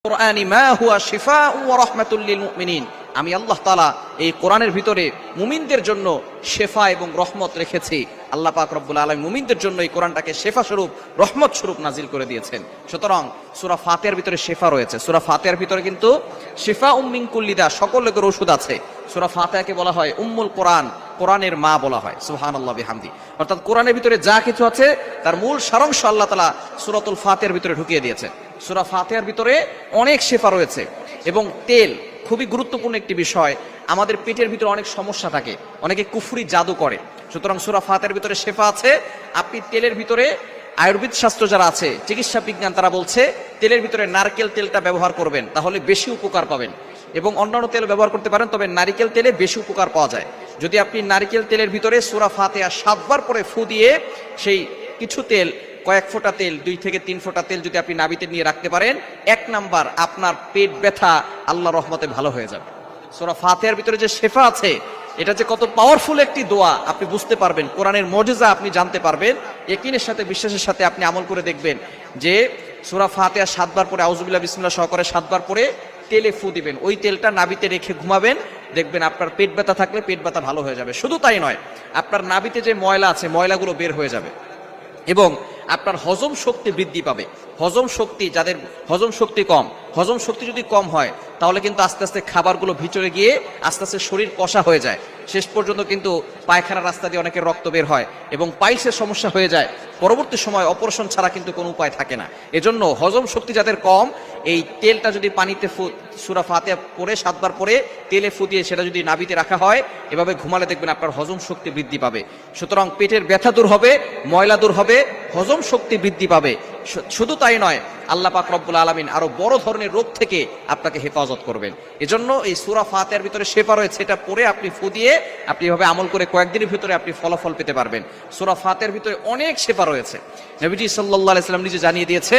কুরআনি মা হুয়া শিফাউ ওয়া রাহমাতুল লিল মুমিনিন, আমি আল্লাহ তাআলা এই কোরআনের ভিতরে মুমিনদের জন্য শেফা এবং রহমত রেখেছি। আল্লাহ পাক রব্বুল আলামিন মুমিনদের জন্য এই কোরআনটাকে শেফা স্বরূপ, রহমত স্বরূপ নাজিল করে দিয়েছেন। সুতরাং সূরা ফাতিহার ভিতরে শেফা রয়েছে। সূরা ফাতিহার ভিতরে কিন্তু শিফা মিন কুল্লি দা, সকল রোগের ওষুধ আছে। সূরা ফাতিহাকে বলা হয় উম্মুল কোরআন, কোরআনের মা বলা হয়। সুবহানাল্লাহ বিহামদি। অর্থাৎ কোরআনের ভিতরে যা কিছু আছে তার মূল সারাংশ আল্লাহ তাআলা সূরাতুল ফাতিহার ভিতরে ঢুকিয়ে দিয়েছেন। সূরা ফাতিহার ভিতরে অনেক শেফা রয়েছে। এবং তেল খুবই গুরুত্বপূর্ণ একটি বিষয়। আমাদের পেটের ভিতরে অনেক সমস্যা থাকে, অনেকে কুফরি জাদু করে। সুতরাং সূরা ফাতিহার ভিতরে শেফা আছে। আপনি তেলের ভিতরে, আয়ুর্বেদ শাস্ত্র যারা আছে, চিকিৎসা বিজ্ঞান, তারা বলছে তেলের ভিতরে নারকেল তেলটা ব্যবহার করবেন, তাহলে বেশি উপকার পাবেন। এবং অন্যান্য তেল ব্যবহার করতে পারেন, তবে নারিকেল তেলে বেশি উপকার পাওয়া যায়। যদি আপনি নারিকেল তেলের ভিতরে সূরা ফাতিহা 7 বার পরে ফু দিয়ে সেই কিছু তেল, কয়েক ফোঁটা তেল, 2 থেকে 3 ফোঁটা তেল যদি আপনি নাভিতে নিয়ে রাখতে পারেন, 1 নাম্বার আপনার পেট ব্যথা আল্লাহর রহমতে ভালো হয়ে যাবে। সূরা ফাতিহার ভিতরে যে শেফা আছে, এটা যে কত পাওয়ারফুল একটি দোয়া আপনি বুঝতে পারবেন, কোরআনের মুজিজা আপনি জানতে পারবেন। ইয়াকিনের সাথে, বিশ্বাসের সাথে আপনি আমল করে দেখবেন যে সূরা ফাতিহা 7 বার পরে আউযুবিল্লাহ বিসমিল্লাহ সহকারে 7 বার পরে তেলে ফু দিবেন, ওই তেলটা নাভিতে রেখে ঘুমাবেন, দেখবেন আপনার পেট ব্যথা থাকলে পেট ব্যথা ভালো হয়ে যাবে। শুধু তাই নয়, আপনার নাভিতে যে ময়লা আছে, ময়লাগুলো বের হয়ে যাবে এবং আপনার হজম শক্তি বৃদ্ধি পাবে। হজম শক্তি, যাদের হজম শক্তি কম, হজম শক্তি যদি কম হয় তাহলে কিন্তু আস্তে আস্তে খাবারগুলো ভিতরে গিয়ে আস্তে আস্তে শরীর কষা হয়ে যায়। শেষ পর্যন্ত কিন্তু পায়খানার রাস্তা দিয়ে অনেকের রক্ত বের হয় এবং পাইলসের সমস্যা হয়ে যায়। পরবর্তী সময় অপারেশন ছাড়া কিন্তু কোনো উপায় থাকে না। এজন্য হজম শক্তি যাদের কম, এই তেলটা যদি পানিতে সূরা ফাতিহা পড়ে 7 বার পরে তেলে ফু দিয়ে সেটা যদি নাভিতে রাখা হয়, এভাবে ঘুমালে দেখবেন আপনার হজম শক্তি বৃদ্ধি পাবে। সুতরাং পেটের ব্যথা দূর হবে, ময়লা দূর হবে, হজম শক্তি বৃদ্ধি পাবে। শুধু তাই নয়, আল্লাহ পাক রব্বুল আলামিন আরো বড় ধরনের রোগ থেকে আপনাকে হেফাজত করবেন। এজন্য এই সূরা ফাতিহার ভিতরে শেফা রয়েছে, এটা পড়ে আপনি ফু দিয়ে আপনি এভাবে আমল করে কয়েকদিনের ভিতরে আপনি ফলাফল পেতে পারবেন। সূরা ফাতিহার ভিতরে অনেক শেফা রয়েছে। নবীজি সাল্লাল্লাহু আলাইহি ওয়াসাল্লাম নিজে জানিয়ে দিয়েছেন